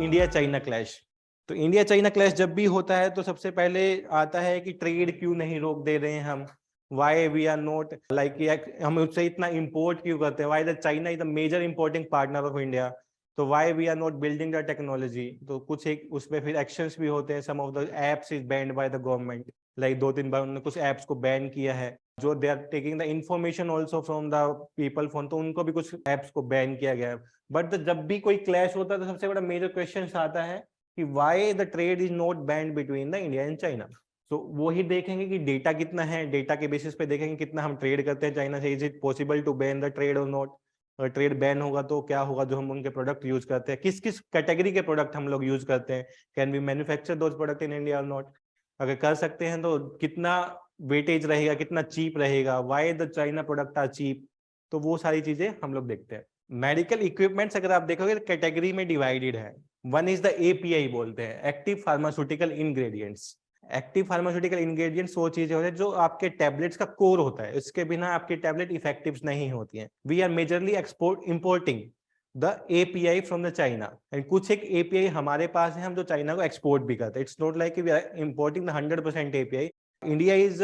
India China clash. तो India China clash जब भी होता है तो सबसे पहले आता है कि ट्रेड क्यों नहीं रोक दे रहे हैं हम, why we are not like, हम उससे इतना इंपोर्ट क्यों करते हैं, why the China is the major importing partner of India, तो why we are not building the technology. तो कुछ एक उसमें फिर एक्शंस भी होते हैं, some of the apps is banned by the government, like 2-3 बार उन्होंने कुछ एप्स को बैन किया है, जो they are taking the information also from the people phone, तो उनको भी कुछ एप्स को बैन किया गया है। बट जब भी कोई क्लैश होता है तो सबसे बड़ा मेजर क्वेश्चन आता है कि why the trade is not banned between the India and China. So वो ही देखेंगे कि डेटा कितना है, डेटा के बेसिस पे देखेंगे कितना हम ट्रेड करते हैं चाइना से, is it possible to ban the trade or not. अगर ट्रेड बैन होगा तो क्या होगा, जो हम उनके प्रोडक्ट यूज करते हैं, किस किस कैटेगरी के प्रोडक्ट हम लोग यूज करते हैं, can we manufacture those product in India or not. अगर कर सकते हैं तो कितना वेटेज रहेगा, कितना चीप रहेगा, why the China product are cheap. तो वो सारी चीजें हम लोग देखते हैं। मेडिकल इक्विपमेंट्स अगर आप देखोगे कैटेगरी में डिवाइडेड है। वन इज द एपीआई बोलते हैं, active pharmaceutical ingredients. Active pharmaceutical ingredients वो चीजें होती है जो आपके टैबलेट्स का कोर होता है, इसके बिना आपकी टैबलेट इफेक्टिव नहीं होती है। We are majorly export importing the API from the China, and कुछ एक एपीआई हमारे पास है, हम जो चाइना को एक्सपोर्ट भी करते हैं। It's not like we are importing the 100% API. India is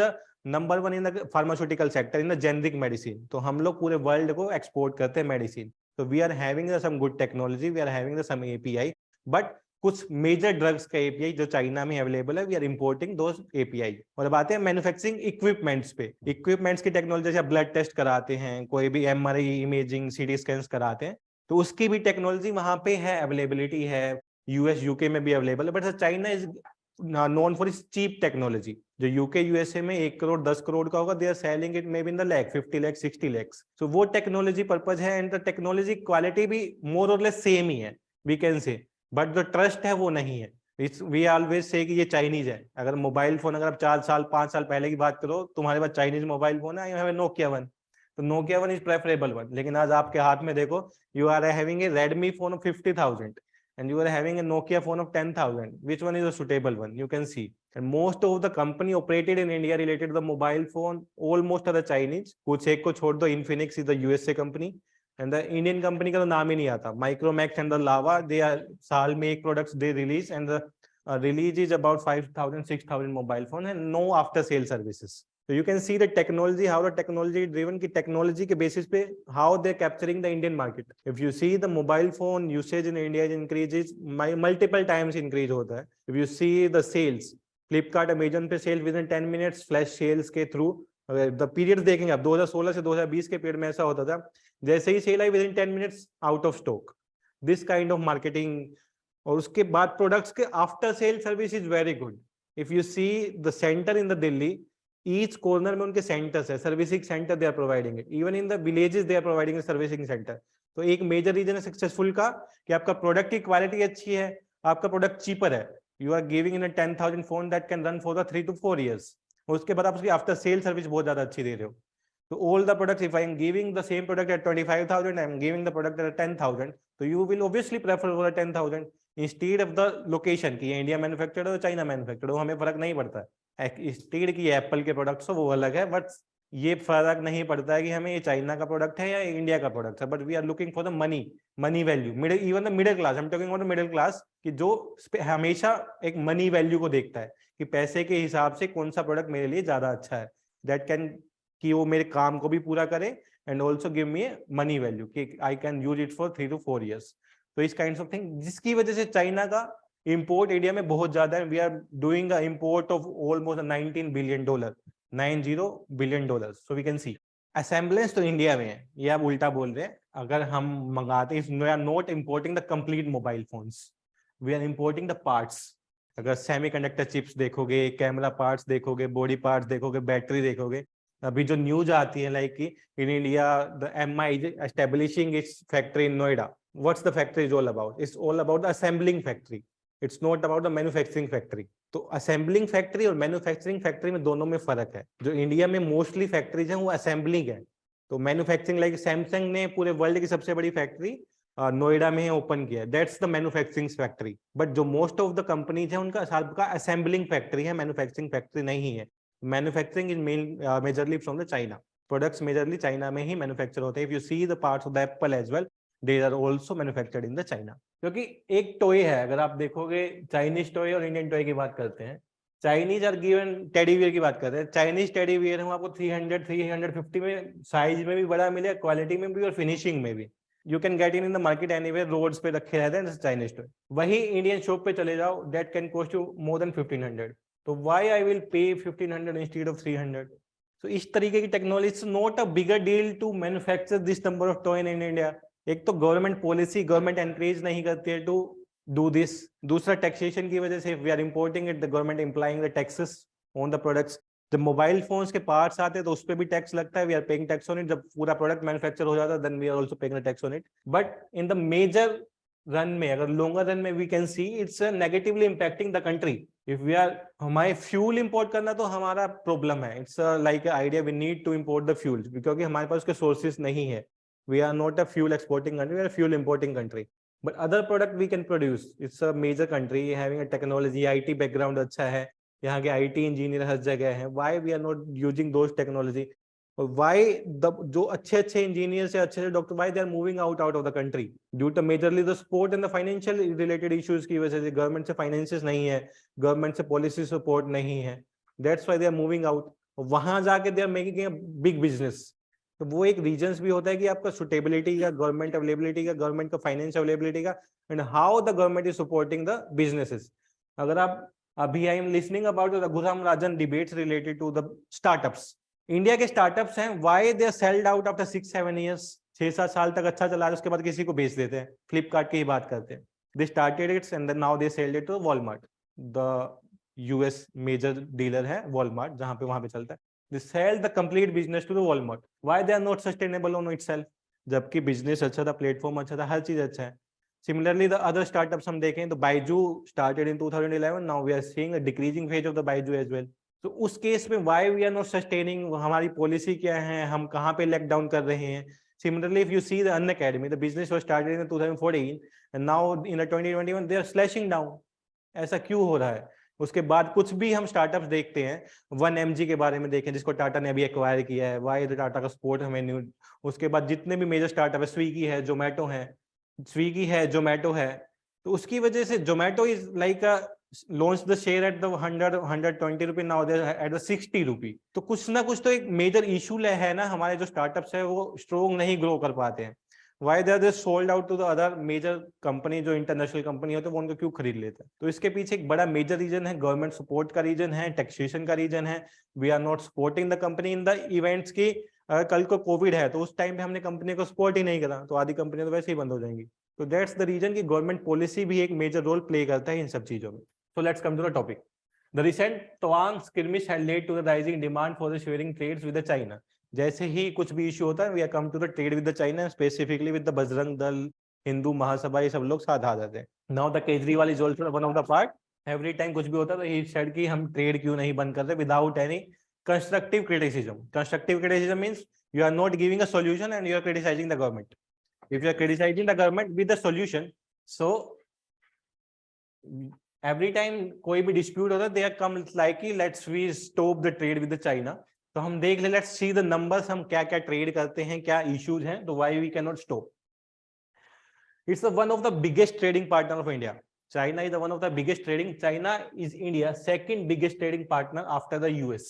number 1 in the pharmaceutical sector in the generic medicine, तो हम लोग पूरे वर्ल्ड को एक्सपोर्ट करते हैं मेडिसिन। तो we are having some good technology, we are having some API, but कुछ major drugs का एपीआई जो चाइना में अवेलेबल है, we are importing those API. और अब आते हैं मैन्युफैक्चरिंग इक्विपमेंट्स पे। इक्विपमेंट्स की टेक्नोलॉजी, जैसे ब्लड टेस्ट कराते हैं, कोई भी एमआरआई इमेजिंग सीटी स्कैन कराते हैं, तो उसकी भी टेक्नोलॉजी वहां पे है, अवेलेबिलिटी है, यूएस यूके में भी अवेलेबल है। But China is known for is cheap technology. जो यूके यूएसए में 1 करोड़ 10 करोड़ का होगा, they are selling it may be in the lakh 50 lakh 60 lakh. So वो टेक्नोलॉजी पर्पज है, एंड द टेक्नोलॉजी क्वालिटी भी मोर और लेस सेम ही है, वी कैन से, बट जो ट्रस्ट है वो नहीं है। वी ऑलवेज से कि ये चाइनीज है। अगर मोबाइल फोन, अगर आप 4 साल 5 साल पहले की बात करो, तुम्हारे पास चाइनीज मोबाइल फोन है, यू हैव नोकिया 1, तो नोकिया 1 इज प्रेफरेबल 1। लेकिन आज आपके हाथ में देखो, you are having a Redmi phone of 50,000 and you are having a Nokia phone of 10,000. Which one is a suitable one? You can see. And most of the company operated in India related to the mobile phone, almost are the Chinese. कुछ एक को छोड़ दो, Infinix is the USA company. And the Indian company का तो नाम ही नहीं आता. Micromax and the Lava, they are साल में एक products they release, and the release is about 5,000 6,000 mobile phone and no after sale services. So you can see the technology, how the technology is driven, ki technology ke basis pe how they're capturing the Indian market. If you see the mobile phone usage in India increases multiple times increase hota hai. If you see the sales, Flipkart, Amazon पे sale within 10 minutes flash sales के through, the periods देखेंगे आप 2016 से 2020 के period में ऐसा होता था, जैसे ही cell I within 10 minutes out of stock, this kind of marketing। और उसके बाद प्रोडक्ट्स के after sale service is very good. If you see the centre in the Delhi, each corner में उनके सेंटर्स है, servicing centre they are providing it, even in the villages they are providing servicing centre. तो एक major reason है successful का कि आपका product की क्वालिटी अच्छी है, आपका प्रोडक्ट चीपर है, you are giving in 10,000 phone that can run for the 3 to 4 years, और उसके बाद आप उसकी आफ्टर सेल सर्विस बहुत ज्यादा अच्छी दे रहे हो। तो all the products, if I am giving the same product at 25,000, I am giving the product at 10,000, so you will obviously prefer for the 10,000 instead of the location कि India manufactured हो China manufactured हो, हमें फर्क नहीं पड़ता है। Stead की Apple के प्रोडक्ट्स हो वो अलग है, बट ये फर्क नहीं पड़ता है कि हमें ये चाइना का प्रोडक्ट है या इंडिया का प्रोडक्ट है, but we are looking for the money value. Middle, even the middle class, I am talking about the middle class, कि जो हमेशा एक मनी वैल्यू को देखता है कि पैसे के हिसाब से कौन सा प्रोडक्ट मेरे लिए ज्यादा अच्छा है, दैट कैन, कि वो मेरे काम को भी पूरा करे and also give me money value कि I can use it for 3 to 4 years। तो इस काइंड ऑफ थिंग, जिसकी वजह से चाइना का इंपोर्ट इंडिया में बहुत ज्यादा है। We are doing a import of almost $19 billion, $90 billion। So we can see assemblance तो इंडिया में है, ये आप उल्टा बोल रहे हैं। अगर हम मंगाते हैं, we are not importing the complete mobile phones, we are importing the parts. अगर सेमीकंडक्टर चिप्स देखोगे, कैमरा पार्ट्स देखोगे, बॉडी पार्ट्स देखोगे, बैटरी देखोगे, अभी जो न्यूज आती है लाइक कि in India the MI is establishing its factory in Noida. What's the factory is all about? It's all about the assembling factory, it's not about the manufacturing factory. तो assembling factory और manufacturing factory में दोनों में फर्क है। जो India में mostly factories हैं वो असेंबलिंग है, तो मैन्युफैक्चरिंग लाइक सैमसंग ने पूरे वर्ल्ड की सबसे बड़ी फैक्ट्री नोएडा में ओपन किया, that's the manufacturing factory. But जो मोस्ट ऑफ द कंपनीज है उनका सबका असेंबलिंग फैक्ट्री है, मैन्युफैक्चरिंग फैक्ट्री नहीं है। Manufacturing is majorly from the China. Products majorly China में ही मैन्युफैक्चर होते हैं। If you see the parts of the Apple as well, they are also manufactured in the China. क्योंकि एक toy है, अगर आप देखोगे चाइनीज टॉय और इंडियन टॉय की बात करते हैं, चाइनीज और गिवन टेडी बियर की बात करते हैं, चाइनीज टेडी बियर हम आपको 300 350 में साइज में भी बड़ा मिले, क्वालिटी में भी और फिनिशिंग में भी। You can get in the market anywhere, roads पे रखे रहते हैं चाइनीज टॉय। वही इंडियन शॉप पे चले जाओ, that can cost you more than 1500। तो why I will pay 1500 instead of 300? तो इस तरीके की technology, it's not a bigger deal to manufacture this number of toy in India. एक तो गवर्नमेंट पॉलिसी, गवर्नमेंट एनकरेज नहीं करती है टू डू दिस। दूसरा टैक्सेशन की वजह से, we are importing it, the government implying the taxes on the products. जब मोबाइल फोन्स के पार्ट्स आते हैं तो उस पर भी टैक्स लगता है, we are paying tax on it. जब पूरा प्रोडक्ट मैन्युफैक्चर हो जाता है, then we are also paying the tax on it. But in the major run में, अगर लॉन्गर रन में, we can see it's negatively impacting the country. If we are, हमारे fuel import करना तो हमारा प्रॉब्लम है, it's like idea, we need to import the fuel, क्योंकि हमारे पास उसके सोर्सेज नहीं है। We are not a fuel exporting country, we are fuel importing country. But other product we can produce, it's a major country having a technology, IT background अच्छा है, यहाँ के IT इंजीनियर हर जगह है। Why we are not using those technology? और why the जो अच्छे अच्छे इंजीनियर्स है, अच्छे अच्छे doctor, why they are moving out of the country? Due to majorly the sport and the financial related issues की वजह से। गवर्नमेंट से फाइनेंसिस नहीं है, गवर्नमेंट से पॉलिसी सपोर्ट नहीं है, that's why they are moving out. वहां जाके they are making a big business. तो वो एक रीजंस भी होता है कि आपका सुटेबिलिटी का, गवर्नमेंट अवेलेबिलिटी का, गवर्नमेंट का फाइनेंस अवेलेबिलिटी का, and how the government is supporting the businesses. अगर आप अभी, I am listening about the Raghuram Rajan debates related to the startups. India के स्टार्टअप्स हैं, why they are selled out after 6-7 years. 6-7 साल तक अच्छा चला है, उसके बाद किसी को बेच देते हैं। फ्लिपकार्ट की ही बात करते हैं, they started its and now they selled it to Walmart, the US major dealer है वॉलमार्ट, जहां पे वहां पे चलता है। They sell the complete business to the Walmart. Why they are not sustainable on itself? जबकि बिजनेस अच्छा था, प्लेटफॉर्म अच्छा था, हर चीज अच्छा है। Similarly, the other startups हम देखें तो Byju started in 2011. Now we are seeing a decreasing phase of the Byju as well. तो उस केस में why we are not sustaining? हमारी पॉलिसी क्या है, हम कहाँ पे लेक डाउन कर रहे हैं? Similarly, if you see the Unacademy, the business was started in 2014 and now in 2021 they are slashing down. ऐसा क्यों हो रहा है? उसके बाद कुछ भी हम स्टार्टअप्स देखते हैं, 1mg के बारे में देखें जिसको टाटा ने अभी एक्वायर किया है, वाई टाटा का सपोर्ट हमें न्यू। उसके बाद जितने भी मेजर स्टार्टअप है, स्विगी है, जोमेटो है, तो उसकी वजह से Zomato is like launch the share at the 120 rupee, now they at the 60 रुपी। तो कुछ ना कुछ तो एक मेजर इशू है ना, हमारे जो स्टार्टअप्स है वो स्ट्रॉन्ग नहीं ग्रो कर पाते हैं। Why they are sold out to the other major company, जो इंटरनेशनल कंपनी होती है, वो उनको क्यों खरीद लेते हैं? तो इसके पीछे एक बड़ा मेजर रीजन है, गवर्नमेंट सपोर्ट का रीजन है, टैक्सेशन का रीजन है। We are not supporting the company in the events की। कल को कोविड है तो उस टाइम पे हमने कंपनी को सपोर्ट ही नहीं करा, तो आधी कंपनियां तो वैसे ही बंद हो जाएंगी। तो दैट्स द रीजन कि गवर्नमेंट पॉलिसी भी एक मेजर रोल प्ले करता है इन सब चीजों में। So let's come to the topic. The recent Tawang skirmish had led to the rising demand for the sharing trades with the China. जैसे ही कुछ भी इशू होता है, we are come to the trade with the China, specifically with the Bajrang Dal, Hindu महासभा, ये सब लोग साथ आ जाते हैं। Now the Kejriwal is also one of the part. Every time कुछ भी होता है तो ही सेड कि हम ट्रेड क्यों नहीं बंद करते without any constructive criticism. Constructive criticism means you are not giving a solution and you are criticising the government. If you are criticising the government with the solution, so every time कोई भी dispute होता है, they are come like कि let's we stop the trade with the China. तो हम देख ले, let's see the numbers, हम क्या क्या ट्रेड करते हैं, क्या इश्यूज हैं, तो why we can not stop. It's one of the biggest trading partner of India. China is one of the biggest trading, China is India second biggest trading partner after the US.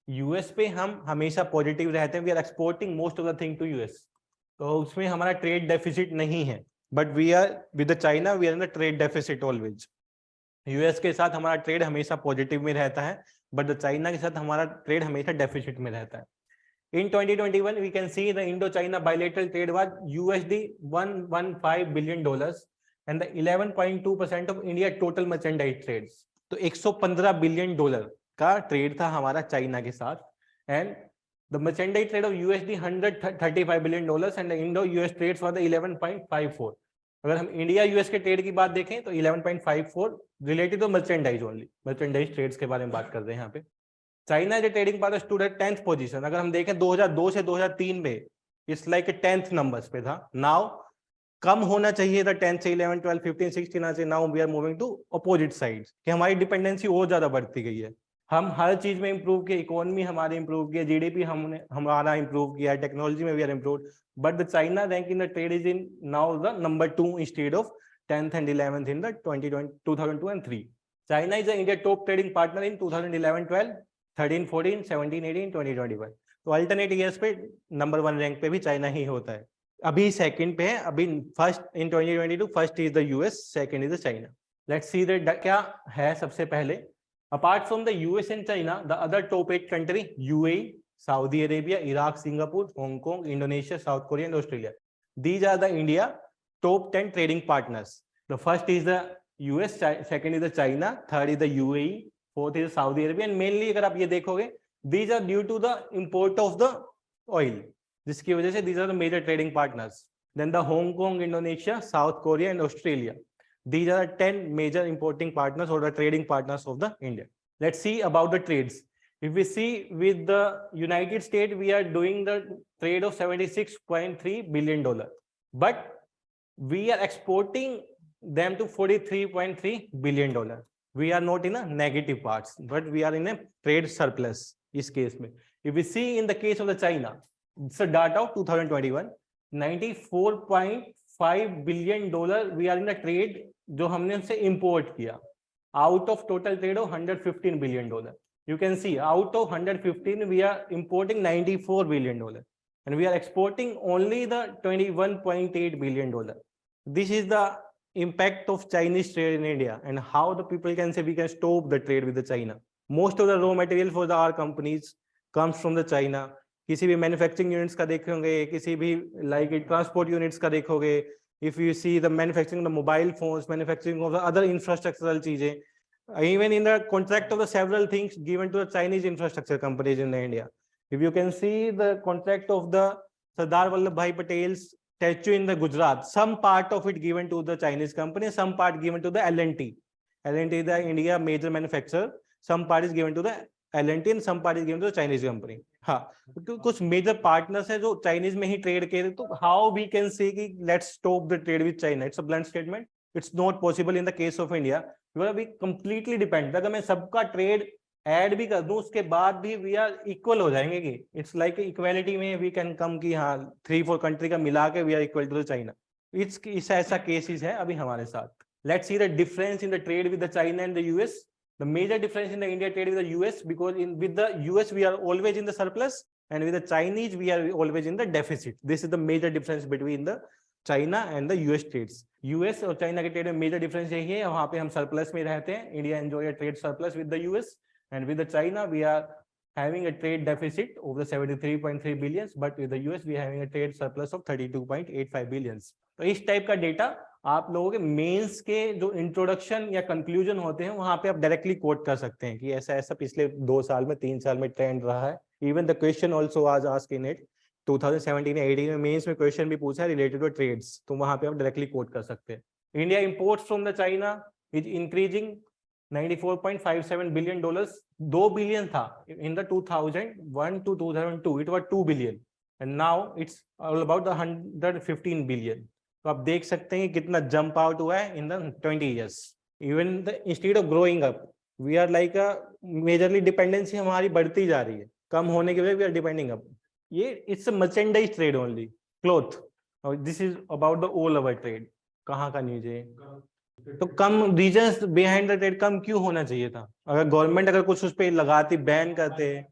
US पे हम हमेशा positive रहते हैं, we are exporting most of the thing to US, तो उसमें हमारा trade deficit नहीं है। But we are with China, we are in the trade deficit always. US के साथ हमारा ट्रेड हमेशा पॉजिटिव में रहता है, बट चाइना के साथ हमारा ट्रेड हमेशा डेफिसिट में रहता है। In 2021, we can see the Indo-China bilateral trade was USD $115 billion and the 11.2% of India total merchandise trades. तो 115 बिलियन डॉलर का ट्रेड था हमारा चाइना के साथ, and the merchandise trade of USD $135 billion and the Indo-US trades was the 11.54. अगर हम India US के trade की बात देखें तो 11.54 related to merchandise only, merchandise trades के बारे में बात कर रहे हैं यहाँ पे। चाइना जो trading partner stood at 10th position. अगर हम देखें 2002 से 2003 में इट्स लाइक 10th नंबर्स पे था। नाउ कम होना चाहिए था, 10 से 11, 12, 15, 16 से। Now we are moving to opposite sides कि हमारी डिपेंडेंसी और ज्यादा बढ़ती गई है। हम हर चीज में इंप्रूव किया, इकोनॉमी हमारी इंप्रूव किया, जीडीपी हमने हमारा इंप्रूव किया, टेक्नोलॉजी में we are improve, but the China rank in the trade is in now the number 2 instead of 10th and 11th in the 2002 and 3. China is the India top trading partner in 2011, 12, 13, 14, 17, 18, 2021. तो alternate years पे number 1 rank पे भी China ही होता है। अभी second पे है, अभी first in 2022 first is the US, second is the China. Let's see that क्या है सबसे पहले। Apart from the US and China, the other top 8 country UAE, Saudi Arabia, Iraq, Singapore, Hong Kong, Indonesia, South Korea, and Australia. These are the India top 10 trading partners. The first is the US, second is the China, third is the UAE, fourth is Saudi Arabia, and mainly अगर आप ये देखोगे, these are due to the import of the oil, जिसकी वजह से these are the major trading partners. Then the Hong Kong, Indonesia, South Korea, and Australia. These are 10 major importing partners or the trading partners of the India. Let's see about the trades. If we see with the United States, we are doing the trade of $76.3 billion, but we are exporting them to $43.3 billion. We are not in a negative parts, but we are in a trade surplus इस case में. If we see in the case of the China, it's the data of 2021, $94.5 billion we are in the trade जो हमने उनसे import किया, out of total trade of $115 billion. You can see out of 115 we are importing $94 billion and we are exporting only the $21.8 billion. This is the impact of Chinese trade in India and how the people can say we can stop the trade with the China. Most of the raw material for our companies comes from the China. किसी भी manufacturing units का देखोगे, किसी भी like transport units का देखोगे, if you see the manufacturing of the mobile phones, manufacturing of the other infrastructural चीजें, even in the contract of the several things given to the Chinese infrastructure companies in India. If you can see the contract of the Sardar Vallabhbhai Patel's statue in the Gujarat, some part of it given to the Chinese company, some part given to the L&T. L&T is the India major manufacturer, some part is given to the L&T and some part is given to the Chinese company. हाँ, तो कुछ major partners है जो Chinese में ही trade करे, तो how we can say कि let's stop the trade with China, it's a blunt statement, it's not possible in the case of India, because we completely depend, अगर मैं सबका ट्रेड ऐड भी कर दूं उसके बाद भी वी आर इक्वल हो जाएंगे कि इट्स लाइक इक्वालिटी में वी कैन कम कि हाँ 3-4 कंट्री का मिला के we are equal to the China. It's ऐसा केसेस है अभी हमारे साथ। Let's see the difference in the trade with the China and the US. The major difference in the India trade with the US, because with the US we are always in the surplus and with the Chinese we are always in the deficit. This is the major difference between the China and the US trades. US और China के trade में major difference यही है, वहाँ पे हम surplus में रहते हैं. India enjoy a trade surplus with the US and with the China we are having a trade deficit of the 73.3 billions, but with the US we are having a trade surplus of 32.85 billions. तो इस type का data आप लोगों के mains के जो introduction या conclusion होते हैं वहां पे आप डायरेक्टली कोट कर सकते हैं कि ऐसा ऐसा पिछले 2 साल में 3 साल में ट्रेंड रहा है. इवन द क्वेश्चन आल्सो आज आस्क्ड इन इट 2017-18 में मेंस में क्वेश्चन भी पूछा है रिलेटेड टू ट्रेड्स, तो वहां पे आप डायरेक्टली कोट कर सकते हैं. India imports from the China is increasing $94.57 billion. 2 billion था in the 2001 to 2002, it was 2 billion and now it's all about the 115 billion. तो आप देख सकते हैं कि कितना जंप आउट हुआ है in the 20 years. Even the instead of growing up we are like a majorly dependency हमारी बढ़ती जा रही है, कम होने की वजह वी आर डिपेंडिंग अप. ये it's a merchandise trade only, cloth. This is about the all over trade. कहाँ का न्यूज है? तो कम रीजंस बिहाइंड द ट्रेड कम क्यों होना चाहिए था? अगर गवर्नमेंट अगर कुछ उस पर लगाती, बैन करते,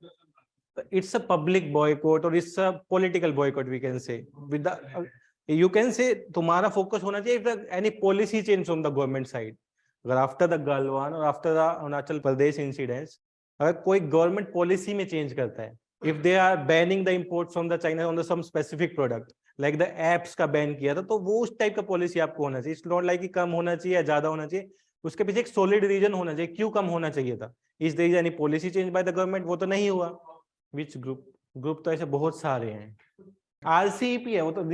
it's a public boycott or it's a political boycott we can say. With the you can say तुम्हारा फोकस होना चाहिए if any policy change from the government side. अगर after the Galwan और after the Arunachal Pradesh incidents अगर कोई government policy में change करता है, if they are banning the import from the China on the some specific product like the apps का ban किया था, तो वो उस टाइप का पॉलिसी आपको होना चाहिए. इट्स नॉट लाइक कि कम होना चाहिए या ज्यादा होना चाहिए, उसके पीछे एक सॉलिड रीजन होना चाहिए क्यों कम होना चाहिए था. Is there is any policy change by the government? वो तो नहीं हुआ. विच ग्रुप तो ऐसे बहुत सारे हैं. आरसीईपी है वो तो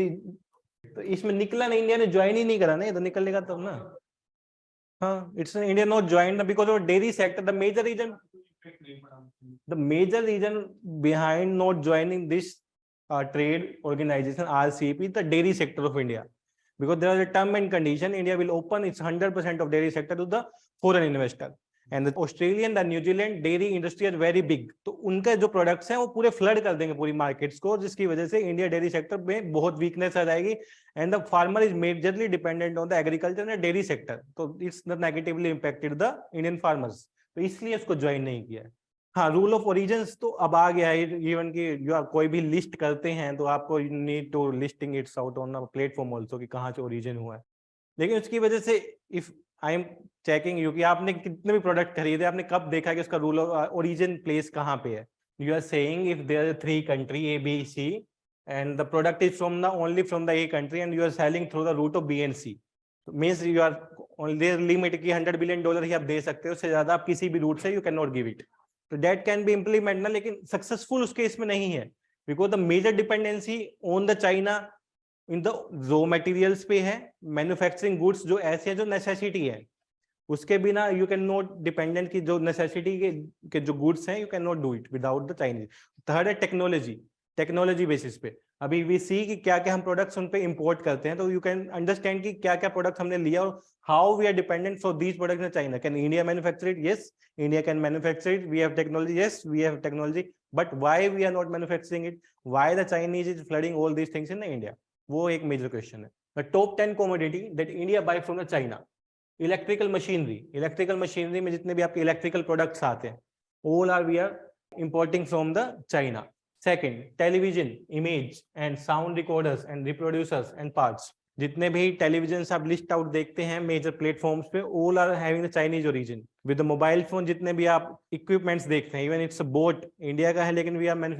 इसमें निकला नहीं, इंडिया ने ज्वाइन ही नहीं करा ना, ये तो निकलेगा तब ना. हाँ, it's India not join because of dairy sector. The major reason behind not joining this trade organization RCEP, the dairy sector of India, because there is a term and condition. India will open its 100% of dairy sector to the foreign investor, and Australian the New Zealand dairy industry are very big, तो उनके जो products हैं वो पूरे flood कर देंगे पूरी markets को, जिसकी वजह से इंडिया डेयरी सेक्टर में बहुत वीकनेस आ जाएगी and the farmer is majorly dependent on the agriculture and dairy sector, तो it's negatively impacted the Indian farmers, तो इसलिए उसको ज्वाइन नहीं किया है। हाँ, रूल ऑफ ओरिजिन्स तो अब आ गया है, इवन कि जो आप कोई भी लिस्ट करते हैं तो आपको need to listing its out on a platform also कि कहाँ से ओरिजिन हुआ है, लेकिन उसकी वजह से if I am checking you कि आपने कितने भी प्रोडक्ट खरीदे, आपने कब देखा कि उसका रूल ऑफ ओरिजिन प्लेस कहाँ पे है। You are saying if there are 3 country A B C and the product is from the only from the A country and you are selling through the route of B and C, means you are only limit की $100 billion ही आप दे सकते हो, उससे ज्यादा आप किसी भी route से you can not give it, तो दैट कैन बी इम्प्लीमेंट ना, लेकिन सक्सेसफुल उस केस में नहीं है because the major dependency on the China in the raw materials पे है, मैन्युफैक्चरिंग गुड्स जो ऐसे हैं जो नेसेसिटी है, उसके बिना यू कैन नॉट डिपेंडेंट की जो नेसेसिटी के जो गुड्स हैं you can not do it without the Chinese. Third है टेक्नोलॉजी, टेक्नोलॉजी बेसिस पे अभी वी सी कि क्या क्या हम प्रोडक्ट्स उन पे इंपोर्ट करते हैं, तो यू कैन अंडरस्टैंड कि क्या क्या प्रोडक्ट्स हमने लिया और how we are dependent for these products in China. Can India manufacture it? Yes, India can manufacture it, we have technology, yes we have technology, but why we are not manufacturing it, why the Chinese is flooding all these things in India, वो एक major question है। The top 10 commodity that India buy from the China, electrical machinery, electrical machinery में जितने भी आपके electrical products आते हैं all are we are importing from the China. Second, television, image and sound recorders and reproducers and parts, जितने भी television आप list out देखते हैं मेजर प्लेटफॉर्म्स पे all are having the Chinese origin. With the mobile phone जितने भी आप equipments देखते हैं, even it's a boAt India का है लेकिन we are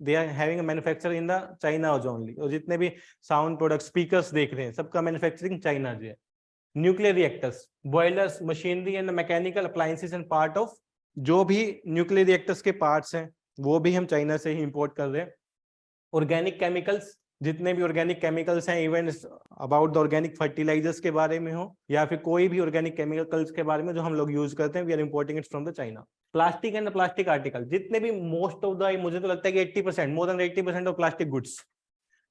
they are having a manufacture in the China only, और जितने भी साउंड प्रोडक्ट स्पीकर्स देख रहे हैं सबका मैन्युफैक्चरिंग चाइना जो है। Nuclear reactors, boilers, machinery and mechanical appliances and part of, जो भी न्यूक्लियर रिएक्टर्स के पार्ट्स हैं वो भी हम चाइना से ही इंपोर्ट कर रहे हैं। ऑर्गेनिक केमिकल्स, जितने भी ऑर्गेनिक केमिकल्स हैं, even about the organic fertilizers के बारे में हो या फिर कोई भी ऑर्गेनिक केमिकल्स के बारे में जो हम लोग यूज करते हैं, we are importing it from the China. Plastic and plastic article, जितने भी मोस्ट ऑफ द, मुझे तो लगता है कि 80%, more than 80% of plastic goods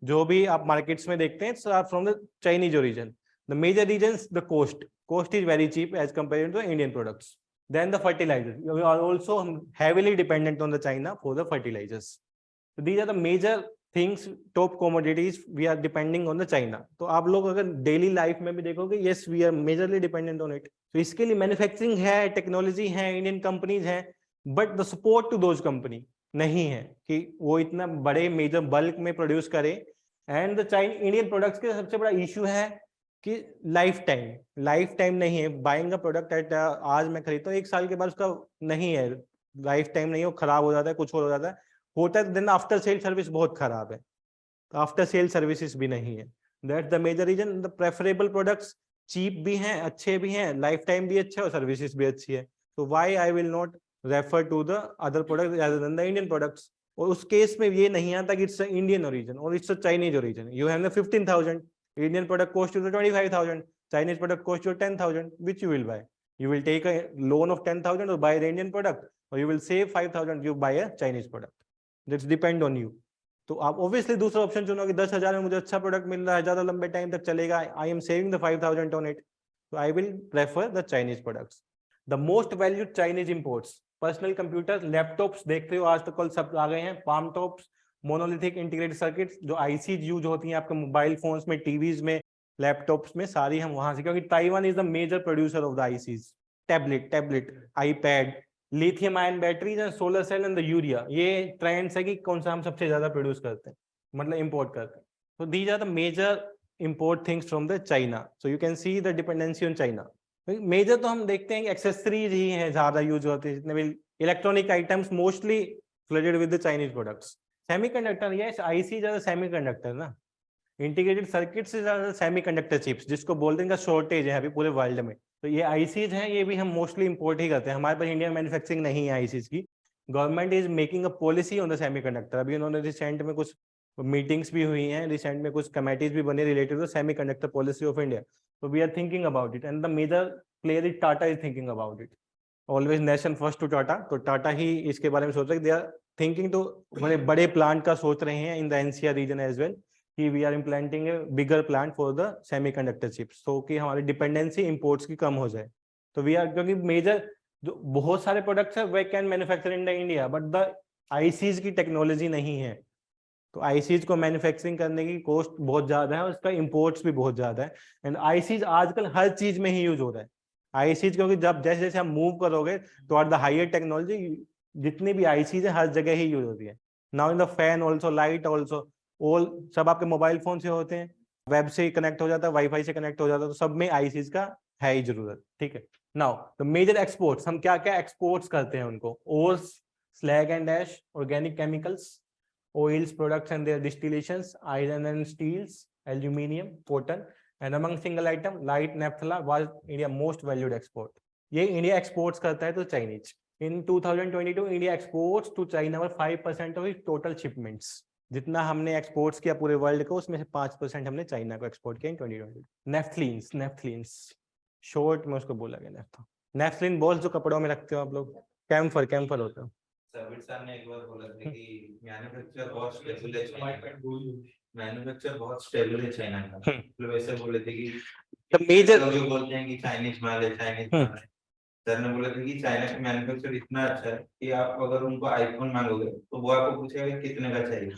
जो भी आप मार्केट्स में देखते हैं from the Chinese origin. The major reasons, the cost is very cheap as compared to Indian products. Then the fertilizers, we are also heavily dependent on the China for the fertilizers. So these are the major things, top commodities we are depending on the China. तो आप लोग अगर daily life में भी देखोगे, yes we are majorly dependent on it. तो इसके लिए मैन्युफैक्चरिंग है, टेक्नोलॉजी है, इंडियन कंपनीज हैं, but the support to those company नहीं है कि वो इतना बड़े मेजर बल्क में प्रोड्यूस करे। एंड द इंडियन प्रोडक्ट्स के सबसे बड़ा इशू है कि लाइफ टाइम नहीं है। बाइंग अ प्रोडक्ट एट, आज मैं खरीदता हूँ 1 साल के बाद उसका नहीं है, लाइफ टाइम नहीं है, वो खराब हो जाता है, कुछ और हो जाता है, होता है देन आफ्टर सेल सर्विस बहुत खराब है, तो आफ्टर सेल सर्विसेज भी नहीं है। That's the major reason. The preferable products cheap भी हैं, अच्छे भी हैं, लाइफ टाइम भी अच्छा है और सर्विसेज भी अच्छी है, तो why I will not refer to the other products rather than the Indian products. और उस केस में ये नहीं आता कि इट्स इंडियन ओरिजिन और it's Chinese origin. You have 15,000, Indian product cost you 25,000, Chinese product cost you 10,000, which you will buy? You will take a loan of 10,000 or buy the Indian product, or you will save 5,000, you buy a Chinese product. That's depend on you. तो आप obviously दूसरा option चुनोगे, 10,000 में मुझे अच्छा product मिल रहा है, ज्यादा लंबे टाइम तक चलेगा, I am saving the 5,000 on it, so I will prefer the Chinese products. The most valued Chinese imports, personal computer, laptops देखते हो आज तक कल सब आ गए हैं, palm tops, monolithic integrated circuits, जो आईसीज यूज होती हैं आपके मोबाइल फोन्स में, टीवीज में, लैपटॉप्स में, सारी हम वहां से, क्योंकि Taiwan is the major producer of the ICs. Tablet, iPad, lithium ion batteries and solar cell and the urea, ये ट्रेंड्स है कि कौन सा हम सबसे ज्यादा प्रोड्यूस करते हैं, मतलब इंपोर्ट करते हैं। तो these are the major import things from the China, so you can see the dependency on China. Major तो हम देखते हैं कि एक्सेसरीज ही है ज्यादा यूज होती है, जितने भी electronic items mostly flooded with the Chinese products. Semiconductor, yes IC ज्यादा सेमीकंडक्टर ना, इंटीग्रेटेड सर्किट्स से ज्यादा सेमीकंडक्टर चिप्स, जिसको बोलते हैं शॉर्टेज है अभी पूरे वर्ल्ड में, तो ये आईसीज हैं, ये भी हम मोस्टली इंपोर्ट ही करते हैं, हमारे पास इंडियन मैन्युफैक्चरिंग नहीं है आईसीज की। Government is making a policy on the semiconductor, अभी उन्होंने रिसेंट में कुछ मीटिंग्स भी हुई हैं, रिसेंट में कुछ कमेटीज भी बनी related to semiconductor policy of India, so we are thinking about it and the major player is Tata is thinking about it, always nation first to Tata, तो टाटा ही इसके बारे में सोच रहे हैं, they are thinking to बड़े बड़े plant का सोच रहे हैं in the NCR region as well, कि we are implanting a bigger plant for the semiconductor chips, so कि हमारी डिपेंडेंसी इंपोर्ट्स की कम हो जाए। तो we are, क्योंकि मेजर जो बहुत सारे प्रोडक्ट्स है we can manufacture in the India, but the ICs की टेक्नोलॉजी नहीं है। तो आईसीज को मैन्युफैक्चरिंग करने की कॉस्ट बहुत ज्यादा है और उसका इंपोर्ट्स भी बहुत ज्यादा है। एंड आईसीज आजकल हर चीज में ही यूज हो रहा है आईसीज, क्योंकि जब जैसे जैसे हम मूव करोगे टुवर्ड द हायर टेक्नोलॉजी, जितनी भी आईसीज है हर जगह ही यूज होती है। Now in the fan also, light also, all सब आपके मोबाइल फोन से होते हैं, वेब से कनेक्ट हो जाता है, वाईफाई से कनेक्ट हो जाता है, तो सब में आईसीज का है ही जरूरत। ठीक है, नाउ द मेजर एक्सपोर्ट्स, हम क्या क्या एक्सपोर्ट्स करते हैं उनको, ores, slag and ash, organic chemicals, oils products and their distillations, iron and steels, aluminium, cotton, and among single item light naphtha was India most valued export. ये India exports करता है तो Chinese. In 2022 India exports to China were 5% of total shipments. जितना हमने exports किया पूरे world को, उसमें से 5% हमने चाइना को एक्सपोर्ट किया इन 2020। नेफ्थलीन्स, नेफ्थलीन्स शॉर्ट में उसको बोला गया नेफ्था। नेफ्थलीन बॉल्स जो कपड़ों में रखते हो आप लोग, कैम्फर, कैम्फर होता है। सर सर ने एक बार बोला था कि मैन्युफैक्चर बहुत स्टेबल है चाइना, मैन्युफैक्चर बहुत स्टेबल है चाइना का, तो वैसे बोले थे कि द मेजर लोग जो बोलते हैं कि चाइनीज माल है, चाइनीज माल है। सर ने बोला था कि चाइना का मैन्युफैक्चर इतना अच्छा है कि आप अगर उनको आईफोन मांगोगे तो वो आपको पूछेगा कितने का चाहिए।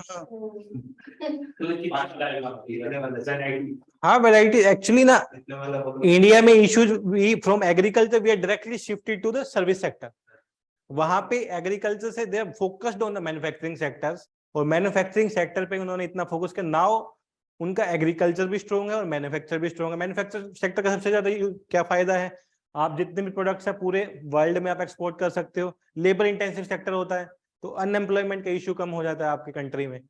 हाँ, वैरायटी एक्चुअली ना, इंडिया में issues from agriculture we are directly shifted to the service sector. वहां पे एग्रीकल्चर से they are focused on the manufacturing sectors, और मैन्युफैक्चरिंग सेक्टर पे उन्होंने इतना फोकस किया, नाउ उनका एग्रीकल्चर भी स्ट्रॉन्ग है और मैन्युफैक्चर भी स्ट्रॉन्ग है। मैन्युफैक्चर सेक्टर का सबसे ज्यादा क्या फायदा है, आप जितने भी प्रोडक्ट्स है पूरे वर्ल्ड में आप एक्सपोर्ट कर सकते हो। लेबर इंटेंसिव सेक्टर होता है तो अनएम्प्लॉयमेंट का इशू कम हो जाता है आपकी कंट्री में।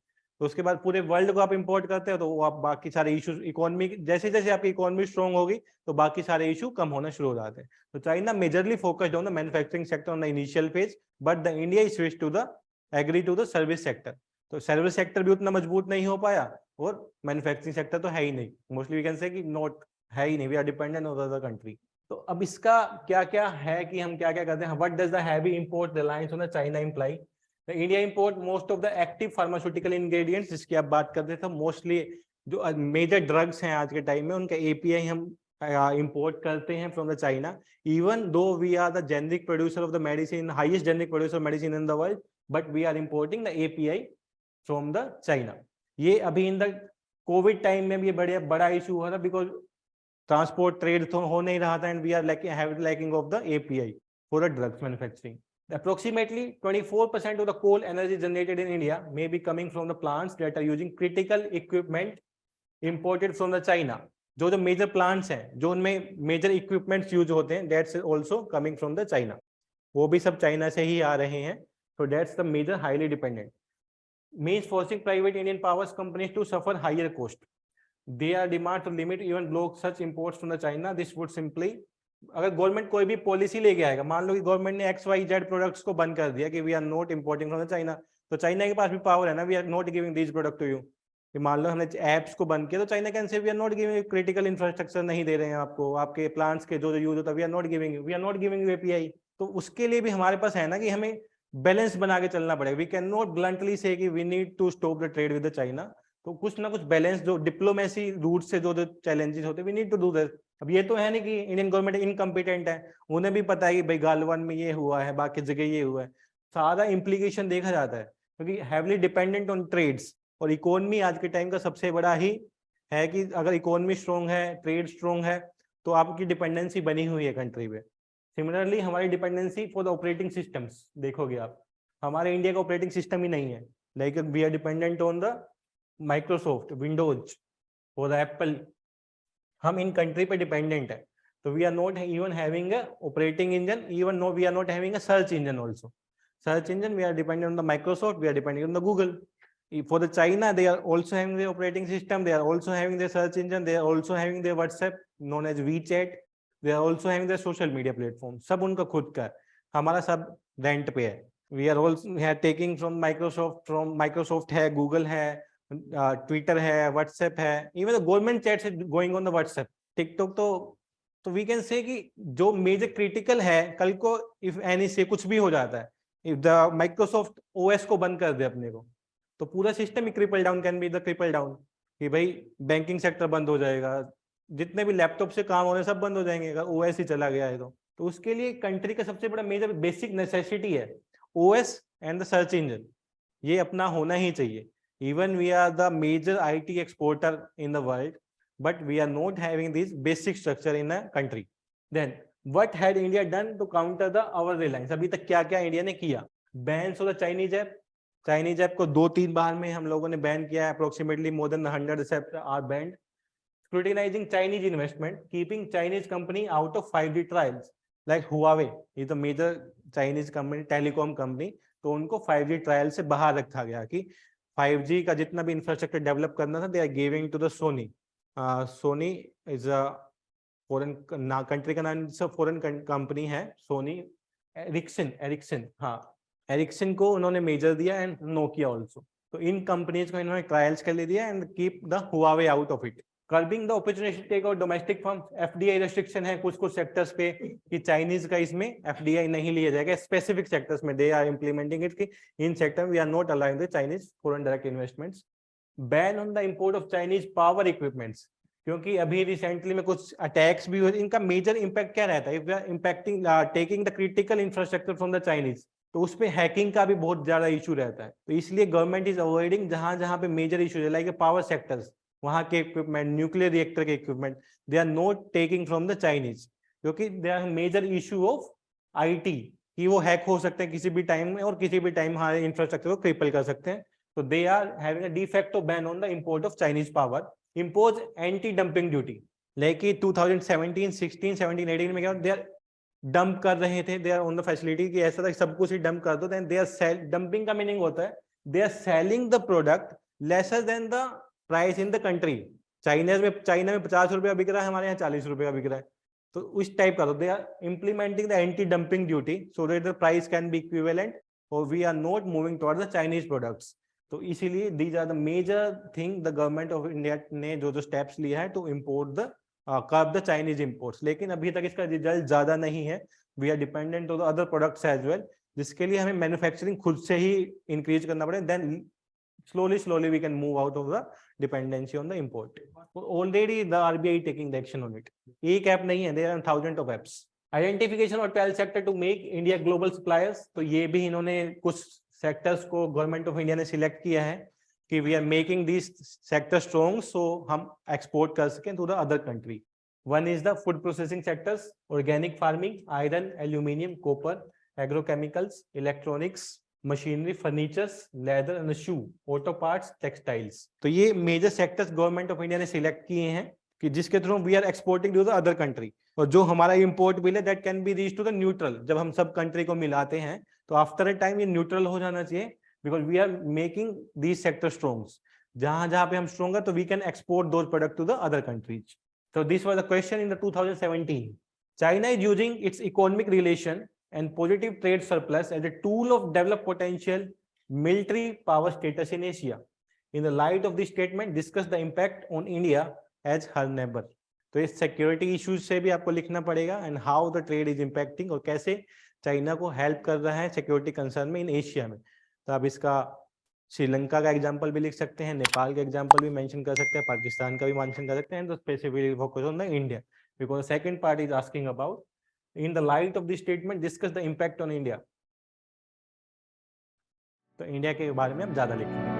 तो उसके बाद पूरे वर्ल्ड को आप इंपोर्ट करते हो तो वो आप बाकी सारे इशूज, इकोनॉमी जैसे जैसे आपकी इकोनॉमी स्ट्रॉन्ग होगी तो बाकी सारे इशू कम होना शुरू हो जाते हैं। तो China majorly focused on the manufacturing sector on the initial phase, but the India is switch to the agri to the service sector. तो सर्विस सेक्टर भी उतना मजबूत नहीं हो पाया और मैन्युफैक्चरिंग सेक्टर तो है ही नहीं, मोस्टली वी कैन से कि नॉट है ही नहीं, we are dependent on other country. तो अब इसका क्या क्या है कि हम क्या क्या करते हैं, what does the heavy import reliance on the China imply. The India import most of the active pharmaceutical ingredients, जिसकी आप बात करते थे, मोस्टली जो मेजर ड्रग्स हैं आज के टाइम में उनका एपीआई हम इंपोर्ट करते हैं from the China. Even though we are the generic producer of the medicine, highest generic producer medicine in the world, but we are importing the API from the China. ये अभी in the Covid time में भी बड़ा बड़ा issue हुआ था, because transport trade तो हो नहीं रहा था, and we are lacking of the API for the drugs manufacturing. Approximately 24% of the coal energy generated in India may be coming from the plants that are using critical equipment imported from the China. जो major plants हैं जो उनमें major equipments use होते हैं, that's also coming from the China, वो भी सब China से ही आ रहे हैं। तो that's the major highly dependent, means forcing private Indian power companies to suffer higher cost. They are demand to limit even block such imports from the China. This would simply, अगर government कोई भी policy लेके आएगा, मान लो कि government ने XYZ products को बंद कर दिया कि we are not importing from the China, तो चाइना के पास भी पावर है ना, we are not giving this product to you. कि मान लो हमने ऐप्स को बंद किया तो China can say we are not giving, critical infrastructure नहीं दे रहे हैं आपको, आपके प्लांट्स के जो यूज होता है, we are not giving you API. तो उसके लिए भी हमारे पास है ना कि हमें बैलेंस बना के चलना पड़ेगा। We can not bluntly say कि we need to stop the trade with the China. तो कुछ ना कुछ बैलेंस, जो डिप्लोमेसी रूट से जो चैलेंजेस होते हैं, we need to do that. अब ये तो है नहीं कि इंडियन गवर्नमेंट इनकम्पिटेंट है, उन्हें भी पता है कि भाई गालवन में ये हुआ है, बाकी जगह ये हुआ है, सारा इम्प्लीकेशन देखा जाता है, क्योंकि हैवली डिपेंडेंट ऑन ट्रेड्स। और इकोनॉमी आज के टाइम का सबसे बड़ा ही है कि अगर इकोनॉमी स्ट्रॉन्ग है, ट्रेड स्ट्रॉन्ग है, तो आपकी डिपेंडेंसी बनी हुई है कंट्री पे। सिमिलरली हमारी dependency for the operating systems देखोगे आप, हमारे इंडिया का ऑपरेटिंग सिस्टम ही नहीं है, like we are dependent on the Microsoft, Windows और एप्पल, हम इन कंट्री पे डिपेंडेंट है। तो we are not even having a operating engine, even no we are not having a search engine also. Search engine we are dependent on the Microsoft, we are dependent on the Google. For the China, they are also having their operating system, they are also having their search engine, they are also having their WhatsApp known as WeChat, they are also having their social media platform, सब उनका खुद का है, हमारा सब rent पे है। We are also taking from Microsoft है, Google है, Twitter है, WhatsApp है, even the government chats is going on the WhatsApp, TikTok। तो we can say कि जो मेजर क्रिटिकल है, कल को if any से कुछ भी हो जाता है, if the Microsoft OS को बंद कर दे अपने को, तो पूरा system he cripple down can be the cripple down, कि भाई बैंकिंग सेक्टर बंद हो जाएगा, जितने भी लैपटॉप से काम हो रहे हैं सब बंद हो जाएंगे अगर ओएस ही चला गया है तो। तो उसके लिए कंट्री का सबसे बड़ा मेजर बेसिक नेसेसिटी है OS and the search engine, ये अपना होना ही चाहिए। Even we are the major IT exporter in the world, but we are not having this basic structure in a country. Then what had India done to counter the our reliance, अभी तक क्या क्या India ने किया? Ban of the Chinese app, Chinese app को 2-3 बार में हम लोगों ने बैन किया है, approximately more than 100 apps are banned. Scrutinizing Chinese investment, keeping Chinese company out of 5G trials, like Huawei is a major Chinese company, telecom company, तो उनको 5G trial से बाहर रखा गया कि 5G का जितना भी इंफ्रास्ट्रक्चर डेवलप करना था, they are giving to the Sony. Sony is a foreign country का नाम, फॉरेन कंपनी है सोनी। एरिक्सन, हाँ, एरिक्सन को उन्होंने मेजर दिया एंड नोकिया ऑल्सो। तो इन कंपनीज को इन्होंने ट्रायल्स कर ले दिया and keep the Huawei out of it. Curbing the opportunity take out domestic firm, FDI restriction है कुछ कुछ सेक्टर्स पे कि चाइनीज का इसमें एफडीआई नहीं लिया जाएगा, स्पेसिफिक सेक्टर्स में दे आर इंप्लीमेंटिंग इट कि in sector we are not allowing the Chinese foreign direct investments. Ban on the import of Chinese power equipments, क्योंकि अभी रिसेंटली में कुछ अटैक्स भी हुए, इनका मेजर इंपैक्ट क्या रहता है? If we are impacting taking the critical infrastructure from the Chinese, तो उसपे हैकिंग का भी बहुत ज्यादा इशू रहता है। तो इसलिए गवर्नमेंट इज अवॉइडिंग जहां जहां पे मेजर इशू है, लाइक पावर सेक्टर्स, वहां के इक्विपमेंट, न्यूक्लियर रिएक्टर के equipment, they are not taking from the Chinese, क्योंकि they are major issue of IT कि वो हैक हो सकते हैं किसी भी टाइम में और किसी भी टाइम हमारे इंफ्रास्ट्रक्चर को क्रिपल कर सकते हैं। तो they are having a de facto ban on the import of Chinese power. Impose anti dumping duty, लेकिन 2017, 16, 17, 18 में क्या दे आर डंप कर रहे थे, they are on the facility कि ऐसा था सब कुछ ही डंप कर दो, then they are sell, dumping का मीनिंग होता है they are selling the product lesser than the price in the country. China में 50 रुपया बिक रहा है, हमारे यहाँ 40 रुपया बिक रहा है, तो उस टाइप का। तो they are implementing the anti dumping duty so that the price can be equivalent और we are not moving towards the Chinese products. तो इसीलिए these are the major thing the government of India ने जो steps लिया है to import the curb the Chinese imports. लेकिन अभी तक इसका रिजल्ट ज्यादा नहीं है, we are dependent on the other products as well, जिसके लिए हमें मैन्युफैक्चरिंग खुद से ही इंक्रीज करना पड़े, then slowly we can move out of the dependency on the import. Already the RBI taking the action on it. एक app नहीं है, there are thousands of apps. Identification of 12 sector to make India global suppliers, तो ये भी इन्होंने कुछ sectors को government of India ने सिलेक्ट किया है कि we are making this sector strong so हम एक्सपोर्ट कर सकें to the other country. One is the food processing sectors, organic farming, iron, aluminium, copper, agrochemicals, electronics, machinery, furnitures, leather and shoe, auto parts, textiles. तो ये major sectors government of India ने select किए हैं कि जिसके through we are exporting to the other country. और जो हमारा इंपोर्ट बिल है that can be reach to the neutral, जब हम सब कंट्री को मिलाते हैं तो आफ्टर अ टाइम ये न्यूट्रल हो जाना चाहिए, because we are making these sector strong. जहां जहां पे हम स्ट्रॉन्ग है तो we can export those product to the other countries. So this was the question in the 2017. China is using its economic relation and positive trade surplus as a tool of develop potential military power status in Asia. In the light of this statement, discuss the impact on India as her neighbor. तो इस security issues से भी आपको लिखना पड़ेगा and how the trade is impacting, और कैसे China को हेल्प कर रहा है सिक्योरिटी कंसर्न में इन एशिया में। तो आप इसका श्रीलंका का एग्जांपल भी लिख सकते हैं, नेपाल का एग्जांपल भी मेंशन कर सकते हैं, पाकिस्तान का भी मेंशन कर सकते हैं, तो specifically focus on the India because second part is asking about in the light of this statement discuss the impact on India. तो इंडिया के बारे में हम ज्यादा लिखेंगे।